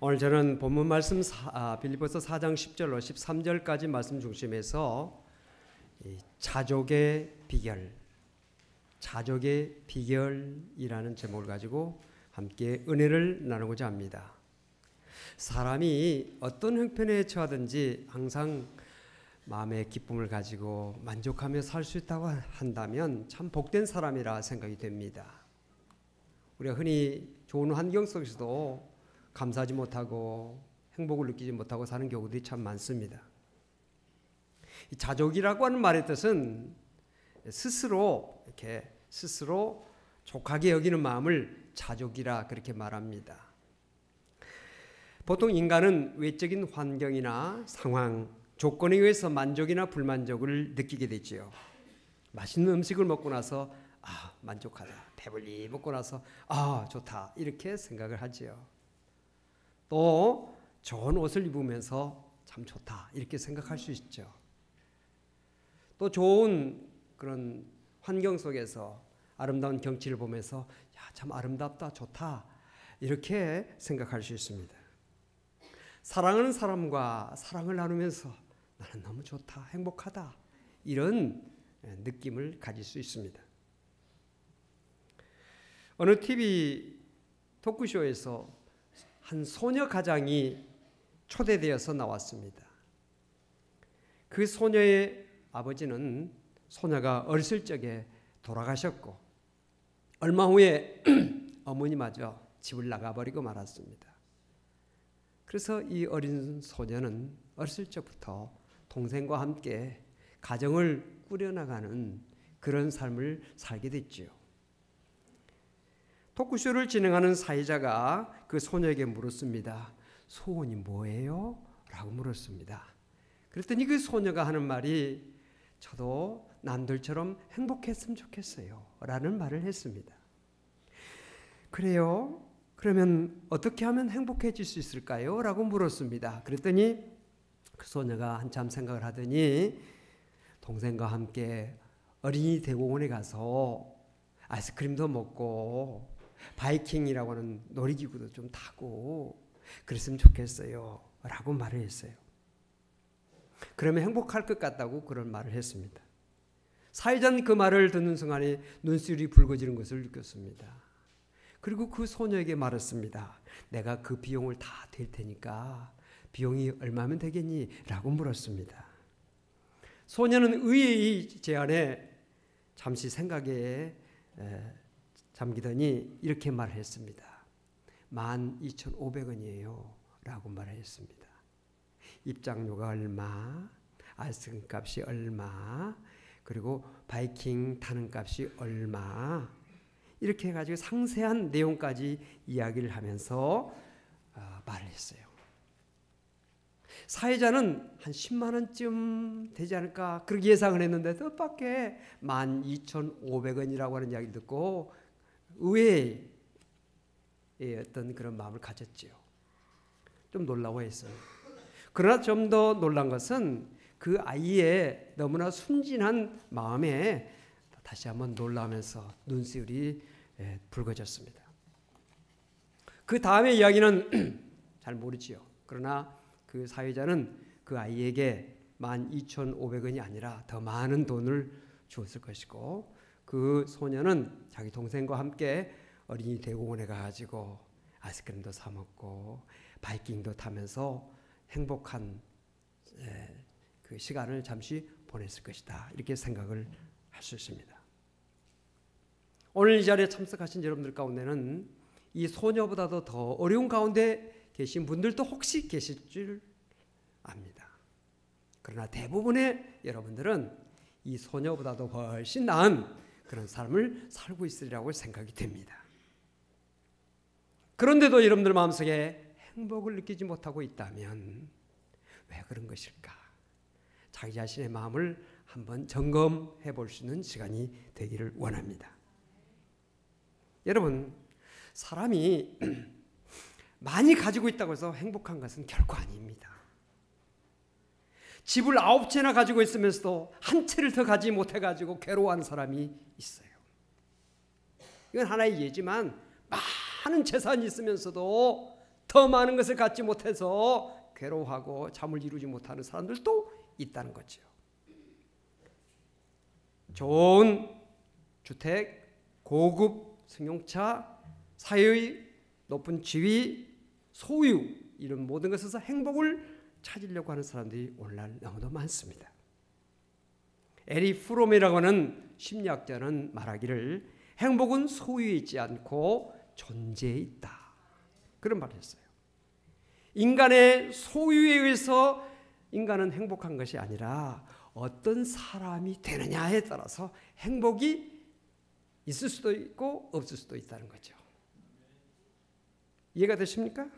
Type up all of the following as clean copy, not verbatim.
오늘 저는 본문 말씀 빌립보서 4장 10절로 13절까지 말씀 중심에서 자족의 비결이라는 제목을 가지고 함께 은혜를 나누고자 합니다. 사람이 어떤 형편에 처하든지 항상 마음의 기쁨을 가지고 만족하며 살 수 있다고 한다면 참 복된 사람이라 생각이 됩니다. 우리가 흔히 좋은 환경 속에서도 감사하지 못하고 행복을 느끼지 못하고 사는 경우들이 참 많습니다. 이 자족이라고 하는 말의 뜻은 스스로 족하게 여기는 마음을 자족이라 그렇게 말합니다. 보통 인간은 외적인 환경이나 상황, 조건에 의해서 만족이나 불만족을 느끼게 되지요. 맛있는 음식을 먹고 나서 만족하다, 배불리 먹고 나서 좋다 이렇게 생각을 하지요. 또 좋은 옷을 입으면서 참 좋다 이렇게 생각할 수 있죠. 또 좋은 그런 환경 속에서 아름다운 경치를 보면서 참 아름답다, 좋다 이렇게 생각할 수 있습니다. 사랑하는 사람과 사랑을 나누면서 나는 너무 좋다, 행복하다 이런 느낌을 가질 수 있습니다. 어느 TV 토크쇼에서 한 소녀 가장이 초대되어서 나왔습니다. 그 소녀의 아버지는 소녀가 어렸을 적에 돌아가셨고 얼마 후에 어머니마저 집을 나가버리고 말았습니다. 그래서 이 어린 소녀는 어렸을 적부터 동생과 함께 가정을 꾸려나가는 그런 삶을 살게 됐지요. 토크쇼를 진행하는 사회자가 그 소녀에게 물었습니다. 소원이 뭐예요? 라고 물었습니다. 그랬더니 그 소녀가 하는 말이 저도 남들처럼 행복했으면 좋겠어요 라는 말을 했습니다. 그래요? 그러면 어떻게 하면 행복해질 수 있을까요? 라고 물었습니다. 그랬더니 그 소녀가 한참 생각을 하더니 동생과 함께 어린이 대공원에 가서 아이스크림도 먹고 바이킹이라고 하는 놀이기구도 좀 타고 그랬으면 좋겠어요 라고 말을 했어요. 그러면 행복할 것 같다고 그런 말을 했습니다. 사회자는 그 말을 듣는 순간에 눈시울이 붉어지는 것을 느꼈습니다. 그리고 그 소녀에게 말했습니다. 내가 그 비용을 다 댈 테니까 비용이 얼마면 되겠니? 라고 물었습니다. 소녀는 의의 제안에 잠시 생각에 잠기더니 이렇게 말했습니다. 12,500원이에요 라고 말했습니다. 입장료가 얼마, 아이스크림 값이 얼마, 그리고 바이킹 타는 값이 얼마 이렇게 해가지고 상세한 내용까지 이야기를 하면서 말을 했어요. 사회자는 한 10만 원쯤 되지 않을까 그렇게 예상을 했는데 뜻밖의 12,500원이라고 하는 이야기를 듣고 의외의 어떤 그런 마음을 가졌지요. 좀 놀라워했어요. 그러나 좀 더 놀란 것은 그 아이의 너무나 순진한 마음에 다시 한번 놀라면서 눈시울이 붉어졌습니다. 그 다음의 이야기는 잘 모르지요. 그러나 그 사회자는 그 아이에게 12,500원이 아니라 더 많은 돈을 주었을 것이고 그 소녀는 자기 동생과 함께 어린이 대공원에 가가지고 아이스크림도 사 먹고 바이킹도 타면서 행복한 그 시간을 잠시 보냈을 것이다 이렇게 생각을 할 수 있습니다. 오늘 이 자리에 참석하신 여러분들 가운데는 이 소녀보다도 더 어려운 가운데 계신 분들도 혹시 계실 줄 압니다. 그러나 대부분의 여러분들은 이 소녀보다도 훨씬 나은 그런 삶을 살고 있으리라고 생각이 됩니다. 그런데도 여러분들 마음속에 행복을 느끼지 못하고 있다면 왜 그런 것일까? 자기 자신의 마음을 한번 점검해 볼 수 있는 시간이 되기를 원합니다. 여러분, 사람이 많이 가지고 있다고 해서 행복한 것은 결코 아닙니다. 집을 9채나 가지고 있으면서도 한 채를 더 가지 못해가지고 괴로워하는 사람이 있어요. 이건 하나의 예지만 많은 재산이 있으면서도 더 많은 것을 갖지 못해서 괴로워하고 잠을 이루지 못하는 사람들도 있다는 거죠. 좋은 주택, 고급 승용차, 사회의 높은 지위, 소유, 이런 모든 것에서 행복을 찾으려고 하는 사람들이 오늘날 너무도 많습니다. 에리 프롬이라고 하는 심리학자는 말하기를 행복은 소유에 있지 않고 존재에 있다, 그런 말을 했어요. 인간의 소유에 의해서 인간은 행복한 것이 아니라 어떤 사람이 되느냐에 따라서 행복이 있을 수도 있고 없을 수도 있다는 거죠. 이해가 되십니까?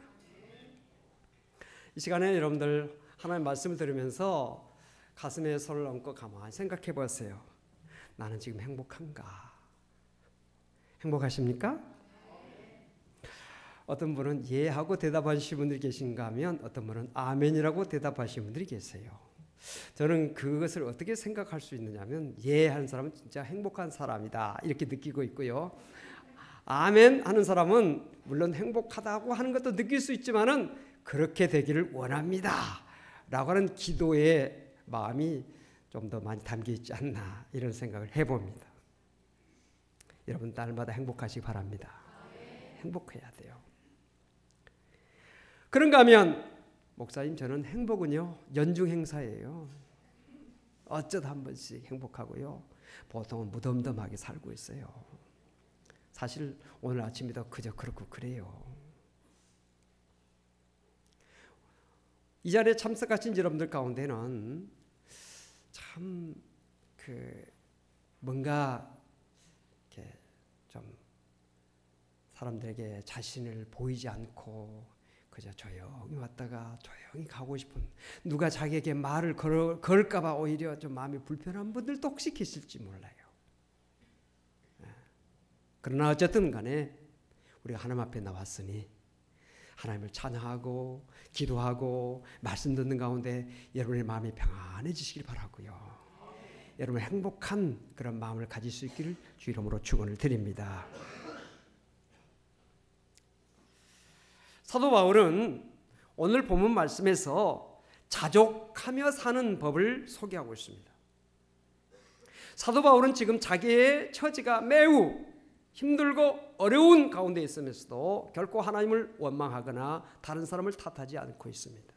이 시간에 여러분들 하나님의 말씀을 들으면서 가슴에 손을 얹고 가만히 생각해 보세요. 나는 지금 행복한가? 행복하십니까? 어떤 분은 예 하고 대답하시는 분들이 계신가 하면 어떤 분은 아멘이라고 대답하시는 분들이 계세요. 저는 그것을 어떻게 생각할 수 있느냐면 예 하는 사람은 진짜 행복한 사람이다 이렇게 느끼고 있고요. 아멘 하는 사람은 물론 행복하다고 하는 것도 느낄 수 있지만은 그렇게 되기를 원합니다 라고 하는 기도의 마음이 좀 더 많이 담겨 있지 않나 이런 생각을 해봅니다. 여러분 날마다 행복하시기 바랍니다. 행복해야 돼요. 그런가 하면 목사님 저는 행복은요 연중 행사예요. 어쩌다 한 번씩 행복하고요. 보통은 무덤덤하게 살고 있어요. 사실 오늘 아침에도 그저 그렇고 그래요. 이 자리에 참석하신 여러분들 가운데는 참 뭔가 이렇게 좀 사람들에게 자신을 보이지 않고 그저 조용히 왔다가 조용히 가고 싶은, 누가 자기에게 말을 걸을까 봐 오히려 좀 마음이 불편한 분들도 혹시 계실지 몰라요. 그러나 어쨌든 간에 우리가 하나님 앞에 나왔으니 하나님을 찬양하고 기도하고 말씀 듣는 가운데 여러분의 마음이 평안해지시길 바라고요. 여러분 행복한 그런 마음을 가질 수 있기를 주 이름으로 축원을 드립니다. 사도 바울은 오늘 본문 말씀에서 자족하며 사는 법을 소개하고 있습니다. 사도 바울은 지금 자기의 처지가 매우 힘들고 어려운 가운데 있으면서도 결코 하나님을 원망하거나 다른 사람을 탓하지 않고 있습니다.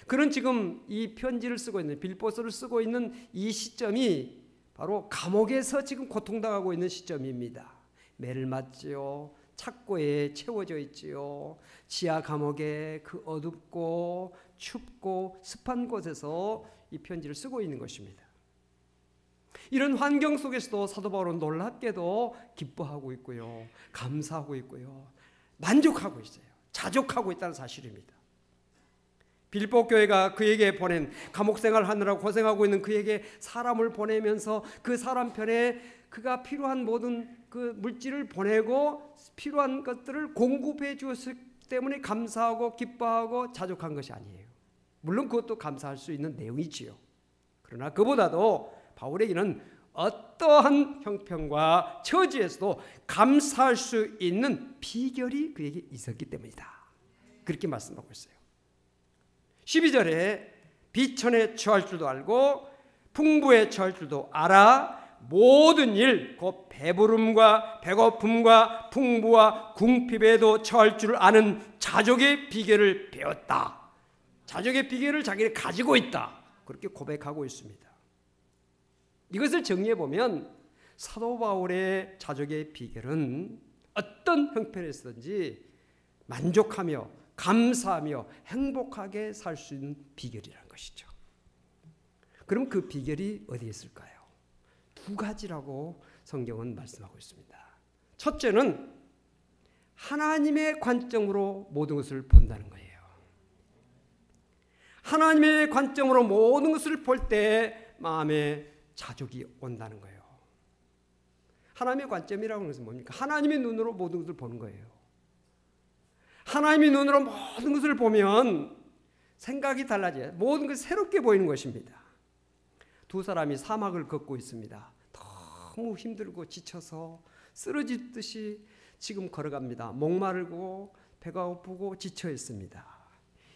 그는 지금 이 편지를 쓰고 있는, 빌보서를 쓰고 있는 이 시점이 바로 감옥에서 지금 고통당하고 있는 시점입니다. 매를 맞지요. 착고에 채워져 있지요. 지하 감옥에 그 어둡고 춥고 습한 곳에서 이 편지를 쓰고 있는 것입니다. 이런 환경 속에서도 사도 바울은 놀랍게도 기뻐하고 있고요. 감사하고 있고요. 만족하고 있어요. 자족하고 있다는 사실입니다. 빌보 교회가 그에게 보낸, 감옥 생활하느라고 고생하고 있는 그에게 사람을 보내면서 그 사람 편에 그가 필요한 모든 그 물질을 보내고 필요한 것들을 공급해 주었기 때문에 감사하고 기뻐하고 자족한 것이 아니에요. 물론 그것도 감사할 수 있는 내용이지요. 그러나 그보다도 바울에게는 어떠한 형편과 처지에서도 감사할 수 있는 비결이 그에게 있었기 때문이다. 그렇게 말씀하고 있어요. 12절에 비천에 처할 줄도 알고 풍부에 처할 줄도 알아 모든 일, 곧 배부름과 배고픔과 풍부와 궁핍에도 처할 줄 아는 자족의 비결을 배웠다. 자족의 비결을 자기가 가지고 있다. 그렇게 고백하고 있습니다. 이것을 정리해 보면 사도 바울의 자족의 비결은 어떤 형편에서든지 만족하며 감사하며 행복하게 살 수 있는 비결이라는 것이죠. 그럼 그 비결이 어디에 있을까요? 두 가지라고 성경은 말씀하고 있습니다. 첫째는 하나님의 관점으로 모든 것을 본다는 거예요. 하나님의 관점으로 모든 것을 볼 때 마음에 자족이 온다는 거예요. 하나님의 관점이라고 하는 것은 뭡니까? 하나님의 눈으로 모든 것을 보는 거예요. 하나님의 눈으로 모든 것을 보면 생각이 달라져요. 모든 것이 새롭게 보이는 것입니다. 두 사람이 사막을 걷고 있습니다. 너무 힘들고 지쳐서 쓰러지듯이 지금 걸어갑니다. 목마르고 배가 고프고 지쳐 있습니다.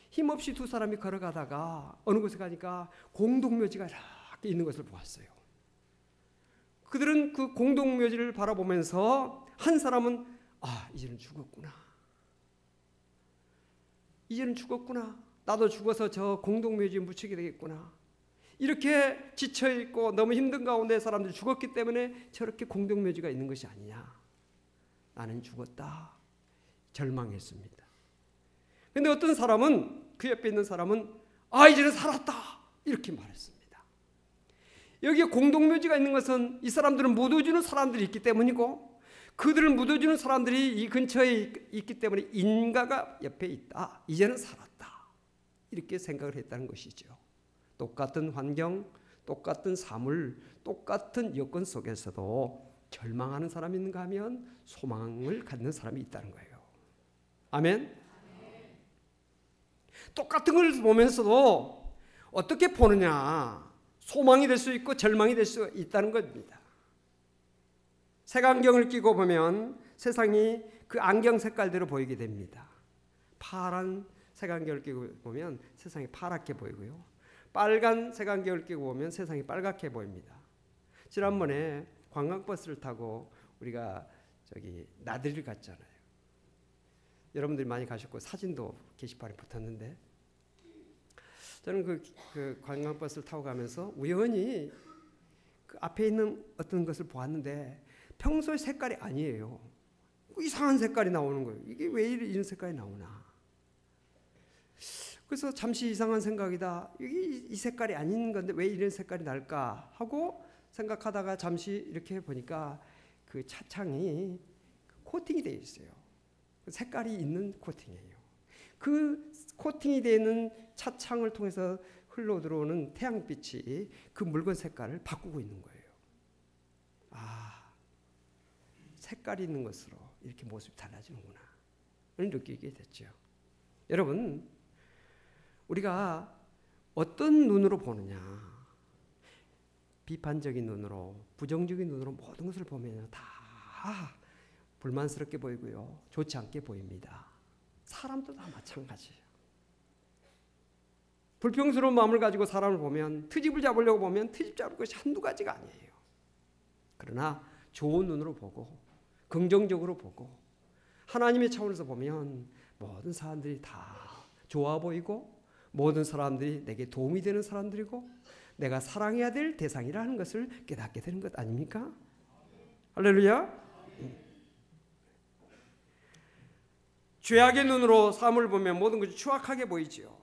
힘없이 두 사람이 걸어가다가 어느 곳에 가니까 공동묘지가 이렇게 있는 것을 보았어요. 그들은 그 공동묘지를 바라보면서 한 사람은 이제는 죽었구나. 이제는 죽었구나. 나도 죽어서 저 공동묘지에 묻히게 되겠구나. 이렇게 지쳐있고 너무 힘든 가운데 사람들이 죽었기 때문에 저렇게 공동묘지가 있는 것이 아니냐. 나는 죽었다. 절망했습니다. 그런데 어떤 사람은, 그 옆에 있는 사람은 이제는 살았다. 이렇게 말했습니다. 여기에 공동묘지가 있는 것은 이 사람들은 묻어주는 사람들이 있기 때문이고, 그들을 묻어주는 사람들이 이 근처에 있기 때문에 인가가 옆에 있다. 이제는 살았다. 이렇게 생각을 했다는 것이죠. 똑같은 환경, 똑같은 사물, 똑같은 여건 속에서도 절망하는 사람이 있는가 하면 소망을 갖는 사람이 있다는 거예요. 아멘? 똑같은 걸 보면서도 어떻게 보느냐, 소망이 될 수 있고 절망이 될 수 있다는 겁니다. 색안경을 끼고 보면 세상이 그 안경 색깔대로 보이게 됩니다. 파란 색안경을 끼고 보면 세상이 파랗게 보이고요. 빨간 색안경을 끼고 보면 세상이 빨갛게 보입니다. 지난번에 관광버스를 타고 우리가 나들이를 갔잖아요. 여러분들이 많이 가셨고 사진도 게시판에 붙었는데, 저는 그 관광버스를 타고 가면서 우연히 그 앞에 있는 어떤 것을 보았는데 평소에 색깔이 아니에요. 이상한 색깔이 나오는 거예요. 이게 왜 이런 색깔이 나오나. 그래서 잠시 이상한 생각이다. 이 색깔이 아닌 건데 왜 이런 색깔이 날까 하고 생각하다가 잠시 이렇게 보니까 그 차창이 코팅이 되어 있어요. 색깔이 있는 코팅이에요. 그 코팅이 되어 있는 차창을 통해서 흘러 들어오는 태양빛이 그 물건 색깔을 바꾸고 있는 거예요. 색깔이 있는 것으로 이렇게 모습이 달라지는구나 느끼게 됐죠. 여러분, 우리가 어떤 눈으로 보느냐, 비판적인 눈으로, 부정적인 눈으로 모든 것을 보면 다 불만스럽게 보이고요, 좋지 않게 보입니다. 사람도 다 마찬가지예요. 불평스러운 마음을 가지고 사람을 보면, 트집을 잡으려고 보면 트집 잡을 것이 한두 가지가 아니에요. 그러나 좋은 눈으로 보고 긍정적으로 보고 하나님의 차원에서 보면 모든 사람들이 다 좋아 보이고 모든 사람들이 내게 도움이 되는 사람들이고 내가 사랑해야 될 대상이라는 것을 깨닫게 되는 것 아닙니까? 할렐루야. 죄악의 눈으로 사물을 보면 모든 것이 추악하게 보이지요.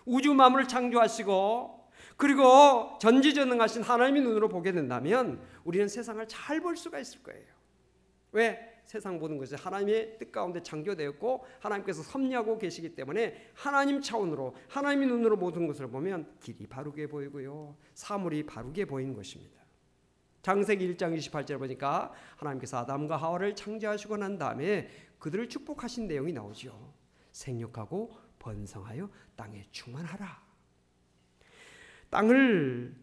우주 만물을 창조하시고 그리고 전지전능하신 하나님의 눈으로 보게 된다면 우리는 세상을 잘 볼 수가 있을 거예요. 왜? 세상 모든 것이 하나님의 뜻 가운데 창조되었고 하나님께서 섭리하고 계시기 때문에 하나님 차원으로 하나님의 눈으로 모든 것을 보면 길이 바르게 보이고요, 사물이 바르게 보이는 것입니다. 창세기 1장 28절에 보니까 하나님께서 아담과 하와를 창조하시고 난 다음에 그들을 축복하신 내용이 나오죠. 생육하고 번성하여 땅에 충만하라. 땅을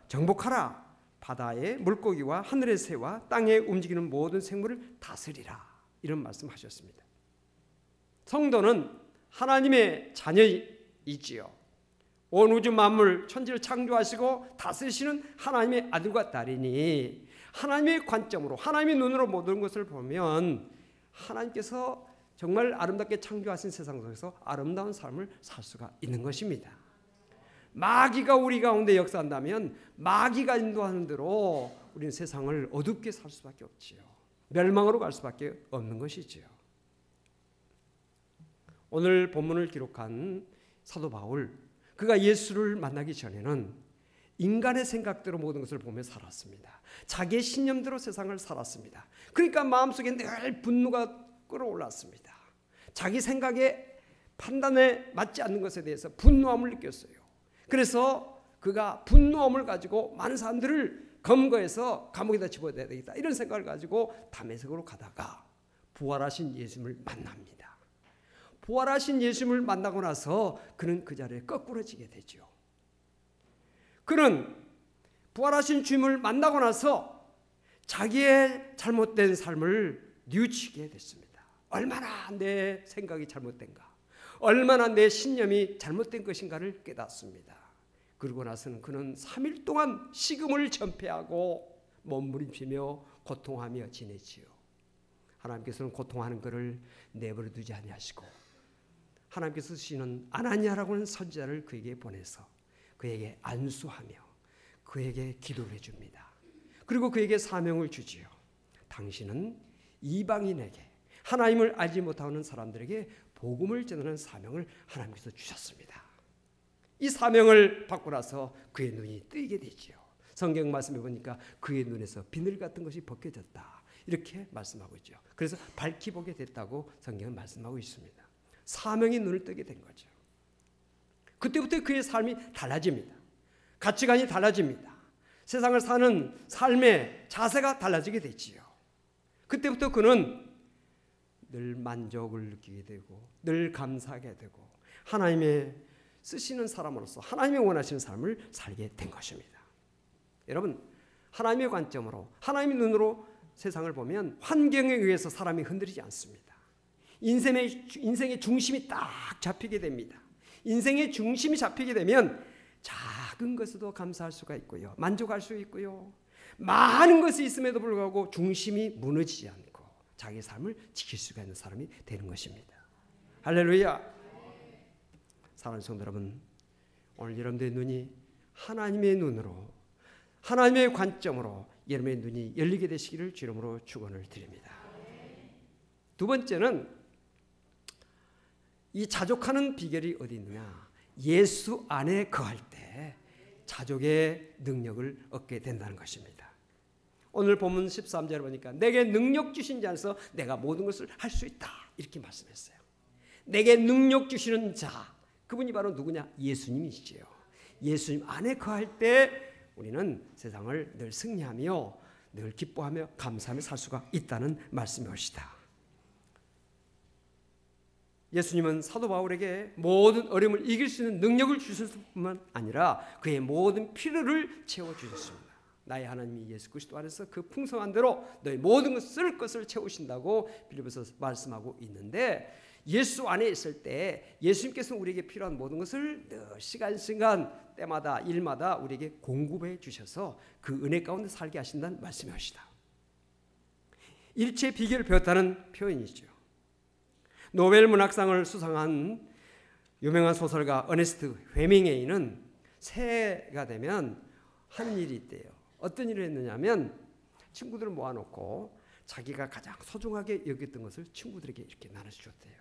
정복하라. 바다의 물고기와 하늘의 새와 땅에 움직이는 모든 생물을 다스리라. 이런 말씀하셨습니다. 성도는 하나님의 자녀이지요. 온 우주 만물 천지를 창조하시고 다스리시는 하나님의 아들과 딸이니 하나님의 관점으로 하나님의 눈으로 모든 것을 보면 하나님께서 정말 아름답게 창조하신 세상 속에서 아름다운 삶을 살 수가 있는 것입니다. 마귀가 우리 가운데 역사한다면 마귀가 인도하는 대로 우리는 세상을 어둡게 살 수밖에 없지요. 멸망으로 갈 수밖에 없는 것이지요. 오늘 본문을 기록한 사도 바울, 그가 예수를 만나기 전에는 인간의 생각대로 모든 것을 보며 살았습니다. 자기의 신념대로 세상을 살았습니다. 그러니까 마음속에 늘 분노가 끌어올랐습니다. 자기 생각에 판단에 맞지 않는 것에 대해서 분노함을 느꼈어요. 그래서 그가 분노함을 가지고 많은 사람들을 검거해서 감옥에다 집어넣어야 되겠다 이런 생각을 가지고 다메섹으로 가다가 부활하신 예수님을 만납니다. 부활하신 예수님을 만나고 나서 그는 그 자리에 거꾸로 지게 되죠. 그는 부활하신 주님을 만나고 나서 자기의 잘못된 삶을 뉘우치게 됐습니다. 얼마나 내 생각이 잘못된가, 얼마나 내 신념이 잘못된 것인가를 깨닫습니다. 그러고 나서는 그는 3일 동안 식음을 전폐하고 몸부림치며 고통하며 지내지요. 하나님께서는 고통하는 그를 내버려 두지 아니하시고 하나님께서 쓰시는 아나니아라고 하는 선지자를 그에게 보내서 그에게 안수하며 그에게 기도를 해줍니다. 그리고 그에게 사명을 주지요. 당신은 이방인에게, 하나님을 알지 못하는 사람들에게 복음을 전하는 사명을 하나님께서 주셨습니다. 이 사명을 받고 나서 그의 눈이 뜨이게 되지요. 성경 말씀해 보니까 그의 눈에서 비늘 같은 것이 벗겨졌다, 이렇게 말씀하고 있죠. 그래서 밝히 보게 됐다고 성경은 말씀하고 있습니다. 사명이 눈을 뜨게 된 거죠. 그때부터 그의 삶이 달라집니다. 가치관이 달라집니다. 세상을 사는 삶의 자세가 달라지게 되지요. 그때부터 그는 늘 만족을 느끼게 되고 늘 감사하게 되고 하나님의 쓰시는 사람으로서 하나님의 원하시는 삶을 살게 된 것입니다. 여러분, 하나님의 관점으로, 하나님의 눈으로 세상을 보면 환경에 의해서 사람이 흔들리지 않습니다. 인생의 중심이 딱 잡히게 됩니다. 인생의 중심이 잡히게 되면 작은 것에도 감사할 수가 있고요, 만족할 수 있고요, 많은 것이 있음에도 불구하고 중심이 무너지지 않고 자기 삶을 지킬 수가 있는 사람이 되는 것입니다. 할렐루야. 사랑하는 성도 여러분, 오늘 여러분들의 눈이 하나님의 눈으로, 하나님의 관점으로 여러분의 눈이 열리게 되시기를 주름으로 축원을 드립니다. 두 번째는 이 자족하는 비결이 어디 있느냐? 예수 안에 거할 때 자족의 능력을 얻게 된다는 것입니다. 오늘 본문 13절에 보니까 내게 능력 주신 자 안에서 내가 모든 것을 할 수 있다, 이렇게 말씀했어요. 내게 능력 주시는 자, 그분이 바로 누구냐? 예수님이시지요. 예수님 안에 거할 때 우리는 세상을 늘 승리하며 늘 기뻐하며 감사하며 살 수가 있다는 말씀이옵시다. 예수님은 사도 바울에게 모든 어려움을 이길 수 있는 능력을 주셨을 뿐만 아니라 그의 모든 필요를 채워주셨습니다. 나의 하나님이 예수 그리스도 안에서 그 풍성한 대로 너희 모든 것을 채우신다고 빌립보서 말씀하고 있는데, 예수 안에 있을 때 예수님께서는 우리에게 필요한 모든 것을 늘 시간 때마다 일마다 우리에게 공급해 주셔서 그 은혜 가운데 살게 하신다는 말씀이옵시다. 일체의 비결을 배웠다는 표현이죠. 노벨 문학상을 수상한 유명한 소설가 어네스트 헤밍웨이는 새해가 되면 하는 일이 있대요. 어떤 일을 했느냐면 친구들을 모아놓고 자기가 가장 소중하게 여겼던 것을 친구들에게 이렇게 나눠주었대요.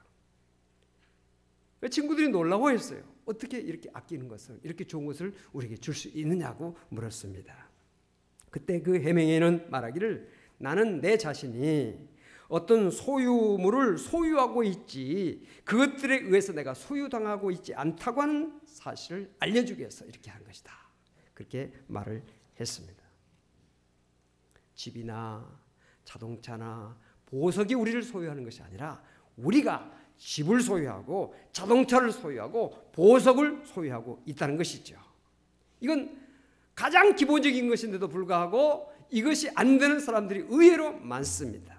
친구들이 놀라워했어요. 어떻게 이렇게 아끼는 것을, 이렇게 좋은 것을 우리에게 줄 수 있느냐고 물었습니다. 그때 그 헤밍웨이는 말하기를, 나는 내 자신이 어떤 소유물을 소유하고 있지 그것들에 의해서 내가 소유당하고 있지 않다고 하는 사실을 알려주기 위해서 이렇게 한 것이다, 그렇게 말을 했습니다. 집이나 자동차나 보석이 우리를 소유하는 것이 아니라 우리가 집을 소유하고 자동차를 소유하고 보석을 소유하고 있다는 것이죠. 이건 가장 기본적인 것인데도 불구하고 이것이 안 되는 사람들이 의외로 많습니다.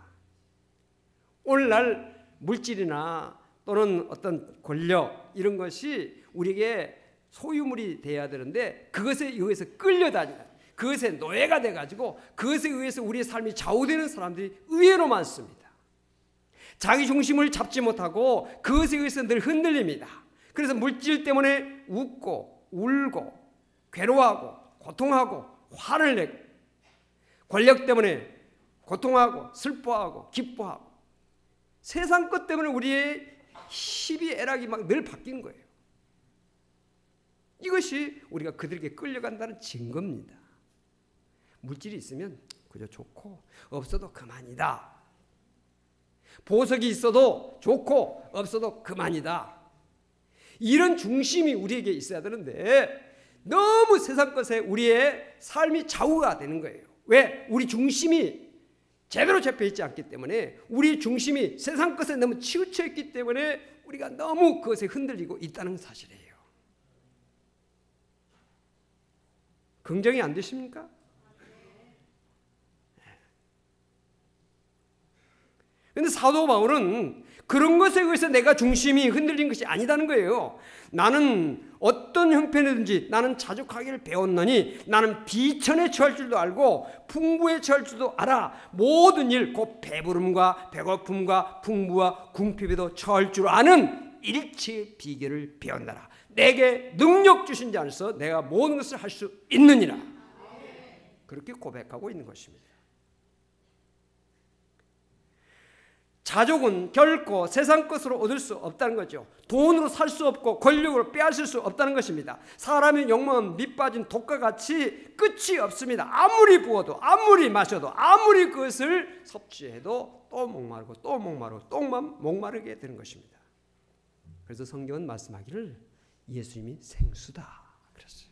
오늘날 물질이나 또는 어떤 권력, 이런 것이 우리에게 소유물이 돼야 되는데 그것에 의해서 끌려다니는, 그것의 노예가 돼가지고 그것에 의해서 우리의 삶이 좌우되는 사람들이 의외로 많습니다. 자기 중심을 잡지 못하고 그것에 의해서 늘 흔들립니다. 그래서 물질 때문에 웃고 울고 괴로워하고 고통하고 화를 내고, 권력 때문에 고통하고 슬퍼하고 기뻐하고, 세상 것 때문에 우리의 희비애락이 막 늘 바뀌는 거예요. 이것이 우리가 그들에게 끌려간다는 증거입니다. 물질이 있으면 그저 좋고 없어도 그만이다. 보석이 있어도 좋고 없어도 그만이다. 이런 중심이 우리에게 있어야 되는데 너무 세상 것에 우리의 삶이 좌우가 되는 거예요. 왜? 우리 중심이 제대로 잡혀 있지 않기 때문에, 우리 중심이 세상 것에 너무 치우쳐 있기 때문에 우리가 너무 그것에 흔들리고 있다는 사실이에요. 긍정이 안 되십니까? 그런데 사도 바울은 그런 것에 의해서 내가 중심이 흔들린 것이 아니다는 거예요. 나는 어떤 형편이든지 나는 자족하기를 배웠느니 나는 비천에 처할 줄도 알고 풍부에 처할 줄도 알아. 모든 일 곧 배부름과 배고픔과 풍부와 궁핍에도 처할 줄 아는 일체의 비결을 배웠나라. 내게 능력 주신 자 안에서 내가 모든 것을 할 수 있느니라. 그렇게 고백하고 있는 것입니다. 자족은 결코 세상 것으로 얻을 수 없다는 거죠. 돈으로 살 수 없고 권력으로 빼앗을 수 없다는 것입니다. 사람의 욕망은 밑빠진 독과 같이 끝이 없습니다. 아무리 부어도 아무리 마셔도 아무리 그것을 섭취해도 또 목마르고 또 목마르고 또 목마르게 되는 것입니다. 그래서 성경은 말씀하기를 예수님이 생수다 그랬어요.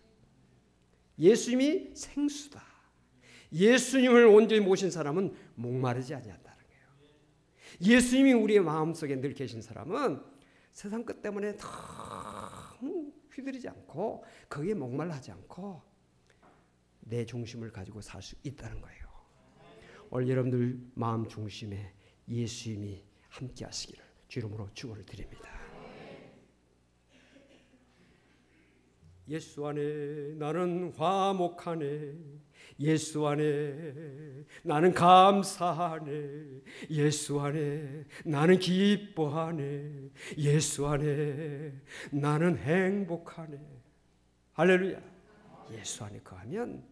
예수님이 생수다. 예수님을 온전히 모신 사람은 목마르지 아니한다. 예수님이 우리의 마음속에 늘 계신 사람은 세상 것 때문에 너무 휘두르지 않고 거기에 목말라하지 않고 내 중심을 가지고 살 수 있다는 거예요. 오늘 여러분들 마음 중심에 예수님이 함께 하시기를 주 이름으로 축원을 드립니다. 예수 안에 나는 화목하네. 예수 안에 나는 감사하네. 예수 안에 나는 기뻐하네. 예수 안에 나는 행복하네. 할렐루야. 예수 안에 거하면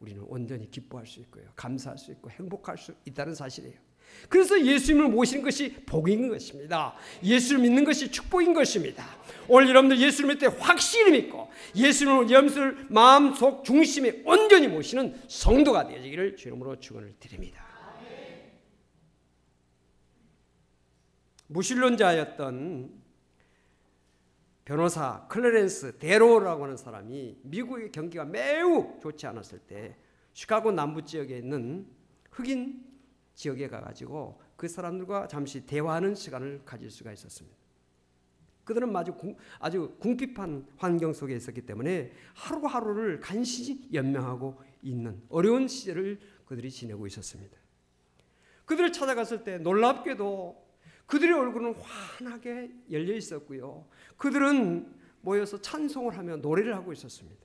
우리는 온전히 기뻐할 수 있고요, 감사할 수 있고 행복할 수 있다는 사실이에요. 그래서 예수님을 모시는 것이 복인 것입니다. 예수를 믿는 것이 축복인 것입니다. 오늘 여러분들 예수를 믿을 때 확실히 믿고 예수님을 여러분들 마음속 중심에 온전히 모시는 성도가 되어지기를 주 이름으로 축원을 드립니다. 무신론자였던 변호사 클래렌스 데로라고 하는 사람이 미국의 경기가 매우 좋지 않았을 때 시카고 남부 지역에 있는 흑인 지역에 가가지고 그 사람들과 잠시 대화하는 시간을 가질 수가 있었습니다. 그들은 아주 궁핍한 환경 속에 있었기 때문에 하루하루를 간신히 연명하고 있는 어려운 시절을 그들이 지내고 있었습니다. 그들을 찾아갔을 때 놀랍게도 그들의 얼굴은 환하게 열려 있었고요, 그들은 모여서 찬송을 하며 노래를 하고 있었습니다.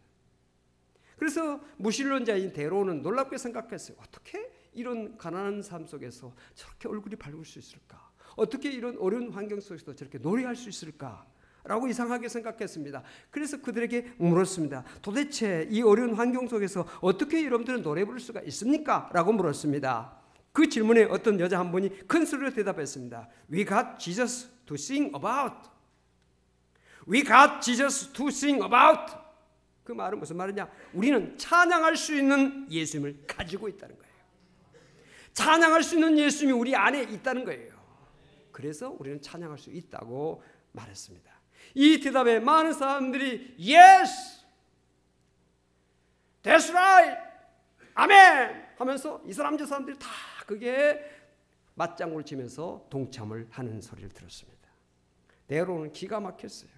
그래서 무신론자인 데로는 놀랍게 생각했어요. 어떻게 이런 가난한 삶 속에서 저렇게 얼굴이 밝을 수 있을까? 어떻게 이런 어려운 환경 속에서도 저렇게 노래할 수 있을까? 라고 이상하게 생각했습니다. 그래서 그들에게 물었습니다. 도대체 이 어려운 환경 속에서 어떻게 여러분들은 노래 부를 수가 있습니까? 라고 물었습니다. 그 질문에 어떤 여자 한 분이 큰 소리로 대답했습니다. We got Jesus to sing about. We got Jesus to sing about. 그 말은 무슨 말이냐? 우리는 찬양할 수 있는 예수님을 가지고 있다는 거예요. 찬양할 수 있는 예수님이 우리 안에 있다는 거예요. 그래서 우리는 찬양할 수 있다고 말했습니다. 이 대답에 많은 사람들이 Yes, That's right, 아멘 하면서 이 사람 저 사람들이 다 그게 맞장구를 치면서 동참을 하는 소리를 들었습니다. 데로는 기가 막혔어요.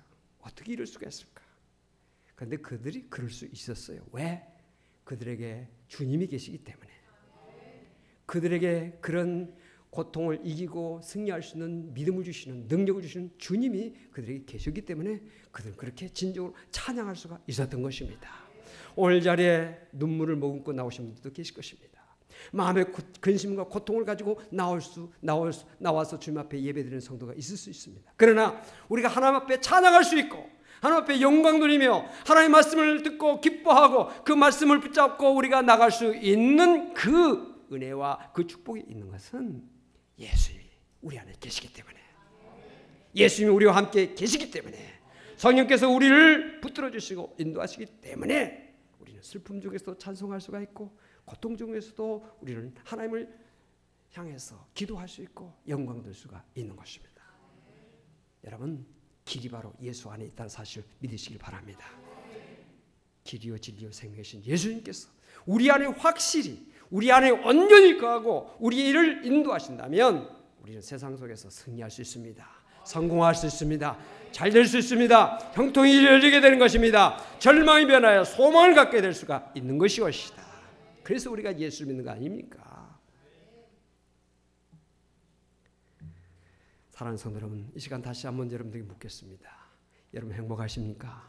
어떻게 이럴 수가 있을까? 그런데 그들이 그럴 수 있었어요. 왜? 그들에게 주님이 계시기 때문에. 그들에게 그런 고통을 이기고 승리할 수 있는 믿음을 주시는, 능력을 주시는 주님이 그들에게 계시기 때문에 그들은 그렇게 진정으로 찬양할 수가 있었던 것입니다. 오늘 자리에 눈물을 머금고 나오신 분들도 계실 것입니다. 마음의 근심과 고통을 가지고 나와서 주님 앞에 예배드리는 성도가 있을 수 있습니다. 그러나 우리가 하나님 앞에 찬양할 수 있고 하나님 앞에 영광 돌리며 하나님의 말씀을 듣고 기뻐하고 그 말씀을 붙잡고 우리가 나갈 수 있는 그 은혜와 그 축복이 있는 것은 예수님이 우리 안에 계시기 때문에, 예수님이 우리와 함께 계시기 때문에, 성령께서 우리를 붙들어 주시고 인도하시기 때문에 우리는 슬픔 중에서도 찬송할 수가 있고 고통 중에서도 우리는 하나님을 향해서 기도할 수 있고 영광 돌 수가 있는 것입니다. 여러분, 길이 바로 예수 안에 있다는 사실을 믿으시길 바랍니다. 길이요 진리요 생명이신 예수님께서 우리 안에 확실히, 우리 안에 온전히 거하고 우리의 일을 인도하신다면 우리는 세상 속에서 승리할 수 있습니다. 성공할 수 있습니다. 잘 될 수 있습니다. 형통이 열리게 되는 것입니다. 절망이 변하여 소망을 갖게 될 수가 있는 것이옵시다. 그래서 우리가 예수를 믿는 거 아닙니까? 사랑하는 성도 여러분, 이 시간 다시 한번 여러분들에게 묻겠습니다. 여러분 행복하십니까?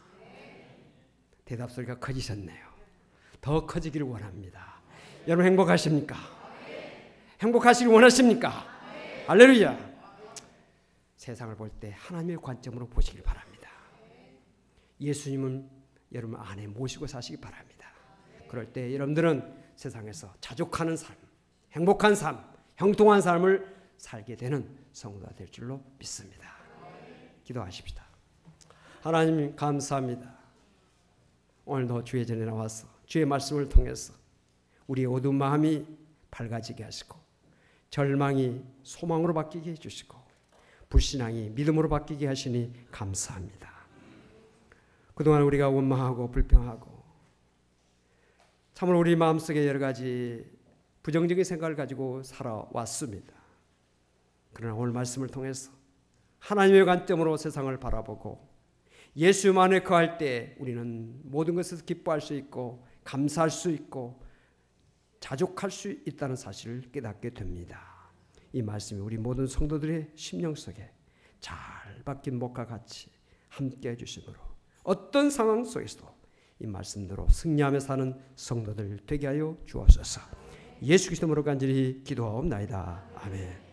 대답 소리가 커지셨네요. 더 커지기를 원합니다. 여러분 행복하십니까? 행복하시길 원하십니까? 할렐루야. 세상을 볼 때 하나님의 관점으로 보시길 바랍니다. 예수님은 여러분 안에 모시고 사시기 바랍니다. 그럴 때 여러분들은 세상에서 자족하는 삶, 행복한 삶, 형통한 삶을 살게 되는 성도가 될 줄로 믿습니다. 기도하십시다. 하나님 감사합니다. 오늘도 주의 전에 나와서 주의 말씀을 통해서 우리의 어두운 마음이 밝아지게 하시고 절망이 소망으로 바뀌게 해주시고 불신앙이 믿음으로 바뀌게 하시니 감사합니다. 그동안 우리가 원망하고 불평하고 참으로 우리 마음속에 여러 가지 부정적인 생각을 가지고 살아왔습니다. 그러나 오늘 말씀을 통해서 하나님의 관점으로 세상을 바라보고 예수 안에 거할 때 우리는 모든 것에서 기뻐할 수 있고 감사할 수 있고 자족할 수 있다는 사실을 깨닫게 됩니다. 이 말씀이 우리 모든 성도들의 심령 속에 잘 박힌 목과 같이 함께 해주심으로 어떤 상황 속에서도 이 말씀대로 승리하며 사는 성도들 되게 하여 주옵소서. 예수 그리스도로 간절히 기도하옵나이다. 아멘.